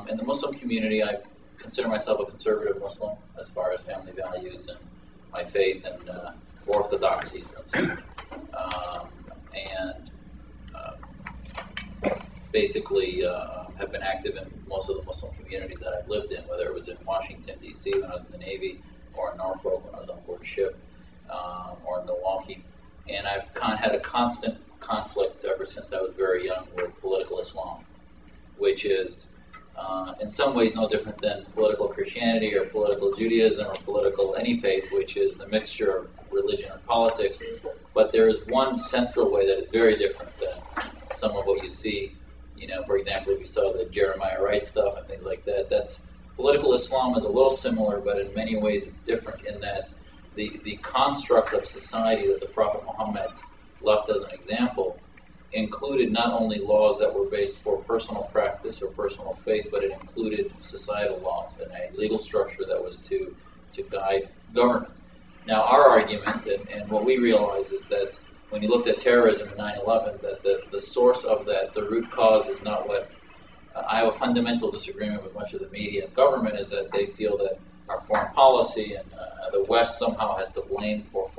In the Muslim community, I consider myself a conservative Muslim as far as family values and my faith and orthodoxy is concerned. And basically have been active in most of the Muslim communities that I've lived in, whether it was in Washington, D.C. when I was in the Navy, or in Norfolk when I was on board a ship, or in Milwaukee. And I've had a constant conflict ever since I was very young with political Islam, which is in some ways no different than political Christianity or political Judaism or political any faith, which is the mixture of religion and politics. But there is one central way that is very different than some of what you see. You know, for example, if you saw the Jeremiah Wright stuff and things like that, that's political Islam is a little similar, but in many ways it's different in that the construct of society that the Prophet Muhammad left as an example included not only laws that were based for personal practice or personal faith, but it included societal laws and a legal structure that was to guide government. Now, our argument and what we realize is that when you looked at terrorism in 9/11, that the source of that, the root cause is not what I have a fundamental disagreement with much of the media and government is that they feel that our foreign policy and the West somehow has to blame for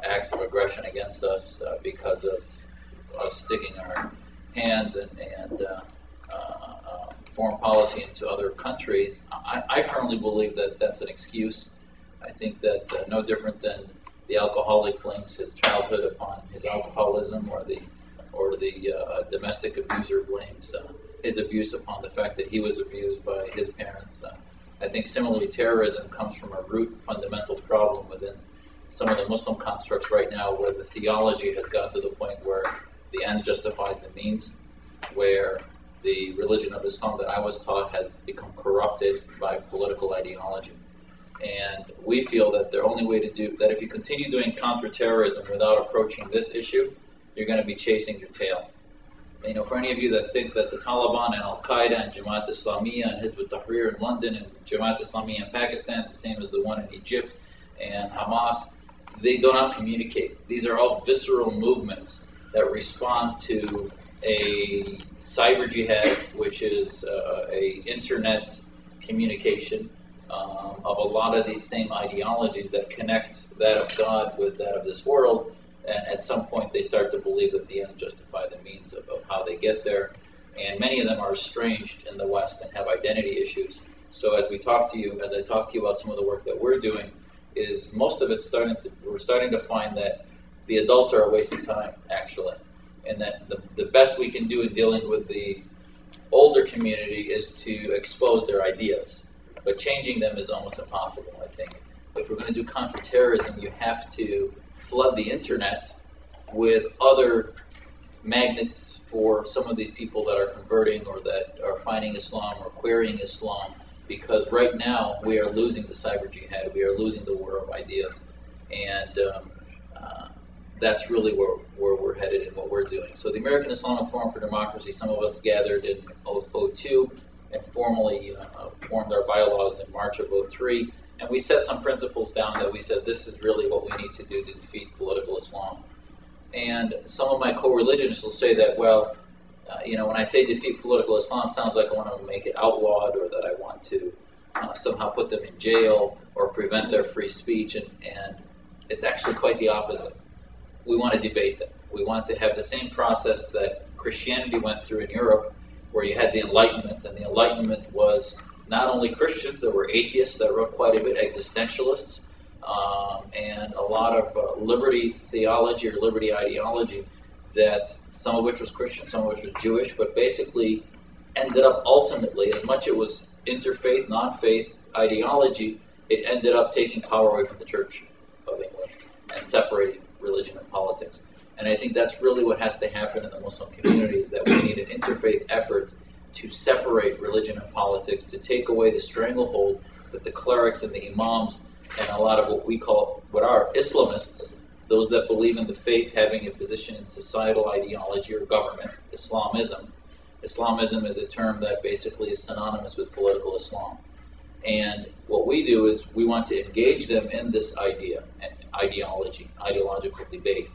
acts of aggression against us because of us sticking our hands and foreign policy into other countries. I firmly believe that that's an excuse. I think that no different than the alcoholic blames his childhood upon his alcoholism, or the domestic abuser blames his abuse upon the fact that he was abused by his parents. I think similarly, terrorism comes from a root fundamental problem within some of the Muslim constructs right now, where the theology has gotten to the point where the end justifies the means, where the religion of Islam that I was taught has become corrupted by political ideology. And we feel that the only way to do that, if you continue doing counterterrorism without approaching this issue, you're going to be chasing your tail. You know, for any of you that think that the Taliban and Al-Qaeda and Jamaat Islamiyya and Hizb ut-Tahrir in London and Jamaat Islamiyya in Pakistan is the same as the one in Egypt and Hamas, they do not communicate. These are all visceral movements that respond to a cyber jihad, which is a internet communication of a lot of these same ideologies that connect that of God with that of this world. And at some point, they start to believe that the ends justify the means of how they get there. And many of them are estranged in the West and have identity issues. So as I talk to you about some of the work that we're doing, is most of it we're starting to find that the adults are a waste of time, actually. And that the best we can do in dealing with the older community is to expose their ideas. But changing them is almost impossible, I think. If we're going to do counterterrorism, you have to flood the internet with other magnets for some of these people that are converting or that are finding Islam or querying Islam, because right now we are losing the cyber jihad, we are losing the war of ideas, and that's really where we're headed and what we're doing. So the American Islamic Forum for Democracy, some of us gathered in 2002 and formally formed our bylaws in March of 2003. And we set some principles down that we said this is really what we need to do to defeat political Islam. And some of my co-religionists will say that, well, when I say defeat political Islam, it sounds like I want to make it outlawed or that I want to somehow put them in jail or prevent their free speech. And it's actually quite the opposite. We want to debate them. We want to have the same process that Christianity went through in Europe, where you had the Enlightenment, and the Enlightenment was not only Christians, there were atheists that wrote quite a bit, existentialists, and a lot of liberty theology or liberty ideology, that some of which was Christian, some of which was Jewish, but basically ended up ultimately, as much it was interfaith, non-faith ideology, it ended up taking power away from the Church of England and separating religion and politics. And I think that's really what has to happen in the Muslim community, is that we need an interfaith effort to separate religion and politics, to take away the stranglehold that the clerics and the imams and a lot of what are Islamists, those that believe in the faith having a position in societal ideology or government, Islamism. Islamism is a term that basically is synonymous with political Islam. And what we do is we want to engage them in this ideological debate.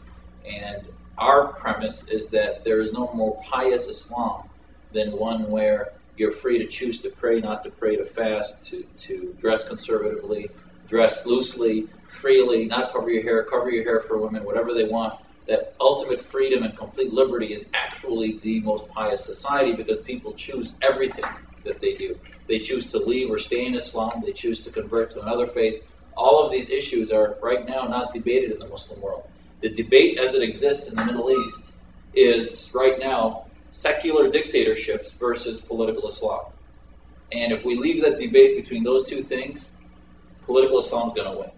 And our premise is that there is no more pious Islam than one where you're free to choose to pray, not to pray, to fast, to dress conservatively, dress loosely, freely, not cover your hair for women, whatever they want. That ultimate freedom and complete liberty is actually the most pious society, because people choose everything that they do. They choose to leave or stay in Islam. They choose to convert to another faith. All of these issues are right now not debated in the Muslim world. The debate as it exists in the Middle East is right now secular dictatorships versus political Islam. And if we leave that debate between those two things, political Islam is going to win.